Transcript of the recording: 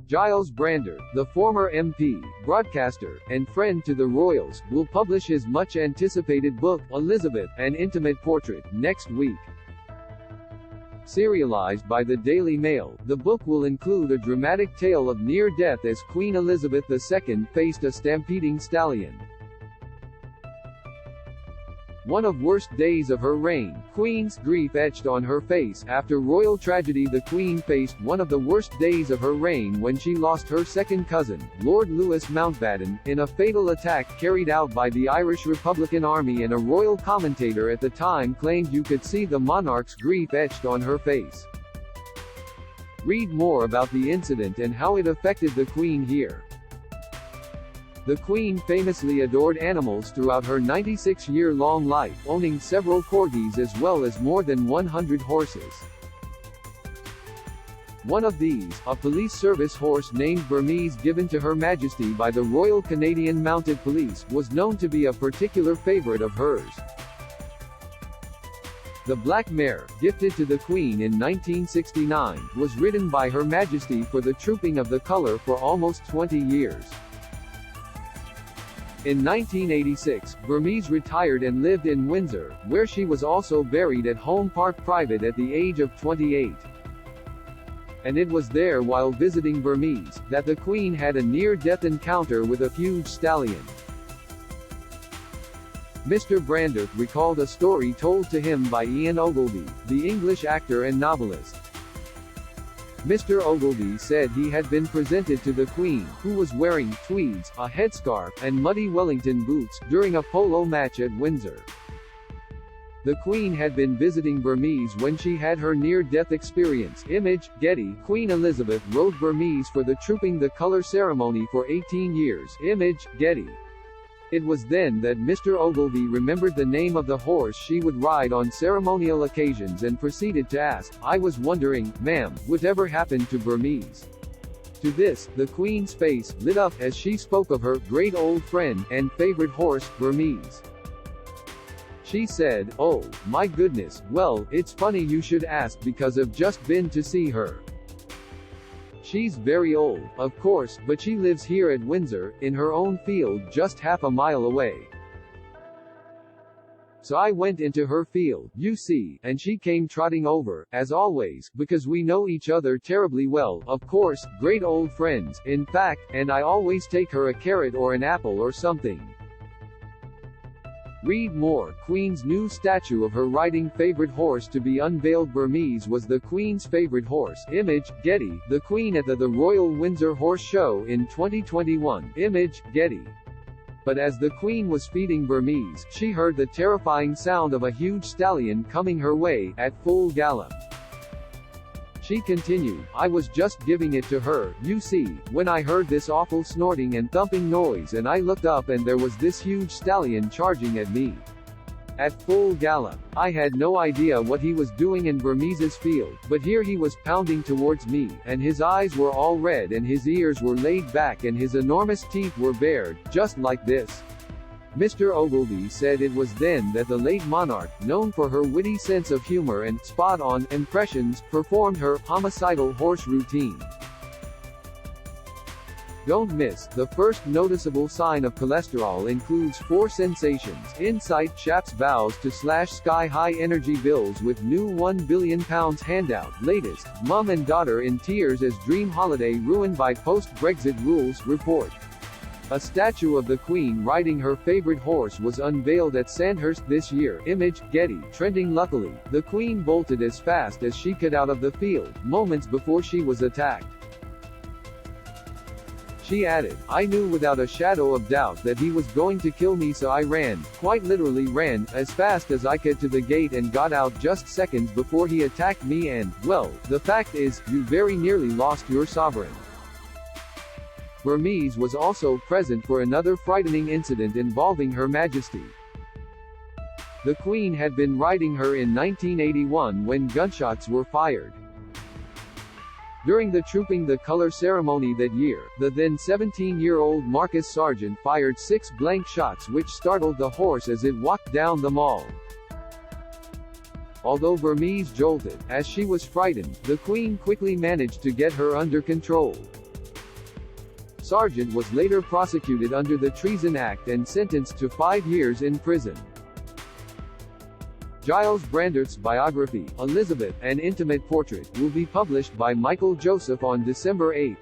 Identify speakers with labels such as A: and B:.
A: Gyles Brandreth, the former MP, broadcaster, and friend to the royals, will publish his much-anticipated book, Elizabeth, An Intimate Portrait, next week. Serialized by the Daily Mail, the book will include a dramatic tale of near-death as Queen Elizabeth II faced a stampeding stallion. One of worst days of her reign, Queen's grief etched on her face. After royal tragedy, the Queen faced one of the worst days of her reign when she lost her second cousin, Lord Louis Mountbatten, in a fatal attack carried out by the Irish Republican Army, and a royal commentator at the time claimed you could see the monarch's grief etched on her face. Read more about the incident and how it affected the Queen here. The Queen famously adored animals throughout her 96-year-long life, owning several corgis as well as more than 100 horses. One of these, a police service horse named Burmese given to Her Majesty by the Royal Canadian Mounted Police, was known to be a particular favorite of hers. The black mare, gifted to the Queen in 1969, was ridden by Her Majesty for the trooping of the colour for almost 20 years. In 1986, Burmese retired and lived in Windsor, where she was also buried at Home Park Private at the age of 28. And it was there, while visiting Burmese, that the Queen had a near-death encounter with a huge stallion. Mr. Brandreth recalled a story told to him by Ian Ogilvy, the English actor and novelist. Mr. Ogilvy said he had been presented to the Queen, who was wearing tweeds, a headscarf, and muddy Wellington boots, during a polo match at Windsor. The Queen had been visiting Burmese when she had her near-death experience. Image, Getty. Queen Elizabeth rode Burmese for the Trooping the Colour ceremony for 18 years. Image, Getty. It was then that Mr. Ogilvy remembered the name of the horse she would ride on ceremonial occasions and proceeded to ask, "I was wondering, ma'am, whatever happened to Burmese?" To this, the Queen's face lit up as she spoke of her great old friend and favorite horse, Burmese. She said, "Oh, my goodness, well, it's funny you should ask because I've just been to see her. She's very old, of course, but she lives here at Windsor, in her own field just half a mile away. So I went into her field, you see, and she came trotting over, as always, because we know each other terribly well, of course, great old friends, in fact, and I always take her a carrot or an apple or something." Read more. Queen's new statue of her riding favorite horse to be unveiled. Burmese was the Queen's favorite horse. Image, Getty. The Queen at the Royal Windsor Horse Show in 2021. Image, Getty. But as the Queen was feeding Burmese, she heard the terrifying sound of a huge stallion coming her way, at full gallop. She continued, "I was just giving it to her, you see, when I heard this awful snorting and thumping noise, and I looked up and there was this huge stallion charging at me. At full gallop. I had no idea what he was doing in Burmese's field, but here he was pounding towards me, and his eyes were all red and his ears were laid back and his enormous teeth were bared, just like this." Mr. Ogilvy said it was then that the late monarch, known for her witty sense of humor and spot-on impressions, performed her homicidal horse routine. Don't miss, the first noticeable sign of cholesterol includes 4 sensations. Insight. Chaps vows to slash sky-high energy bills with new £1 billion handout. Latest, mum and daughter in tears as dream holiday ruined by post-Brexit rules. Report. A statue of the Queen riding her favorite horse was unveiled at Sandhurst this year. Image, Getty. Trending. Luckily, the Queen bolted as fast as she could out of the field, moments before she was attacked. She added, "I knew without a shadow of doubt that he was going to kill me, so I ran, quite literally ran, as fast as I could to the gate and got out just seconds before he attacked me and, well, the fact is, you very nearly lost your sovereign." Burmese was also present for another frightening incident involving Her Majesty. The Queen had been riding her in 1981 when gunshots were fired. During the Trooping the Colour ceremony that year, the then 17-year-old Marcus Sargent fired 6 blank shots which startled the horse as it walked down the mall. Although Burmese jolted, as she was frightened, the Queen quickly managed to get her under control. Sargent was later prosecuted under the Treason Act and sentenced to 5 years in prison. Gyles Brandreth's biography, Elizabeth, An Intimate Portrait, will be published by Michael Joseph on December 8.